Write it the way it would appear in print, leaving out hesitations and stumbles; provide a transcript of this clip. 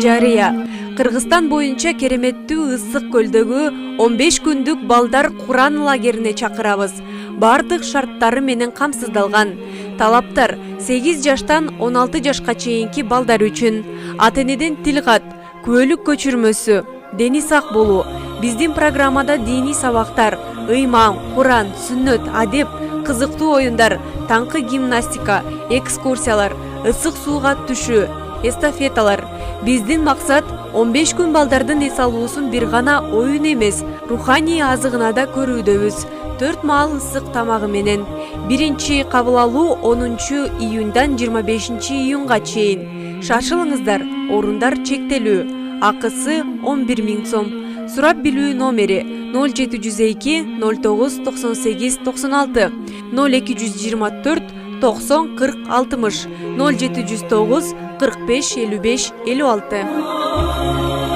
Жарыя. Кыргызстан боюнча кереметтүү ысык көлдөгү 15 күндүк балдар Куран лагерине чакырабыз. Бардык шарттары менен камсыздалган. Талаптар 8 жаштан 16 жашка чейинки балдар үчүн. Ата-энеден тилкат, күбөлүк көчүрмөсү, дени сак болуу. Биздин программада диний сабактар, ыйман, Куран, сүннөт, адеп, кызыктуу оюндар, таңкы гимнастика, экскурсиялар, ысык сууга түшүү, эстафеталар. Биздин максат 15 күн балдардын эс алуусун бир гана оюн эмес, руханий азыгына да көрүүдөбүз. 4 маал ысык тамагы менен. Биринчи кабыл алуу 10 июндан 25 июнга чейин. Шашылыңыздар, орундар чектелүү. Акысы 11 000 сом. Сурап билүү номери 0702 09 98 96 0224 90 40 60 0709 45 55 56.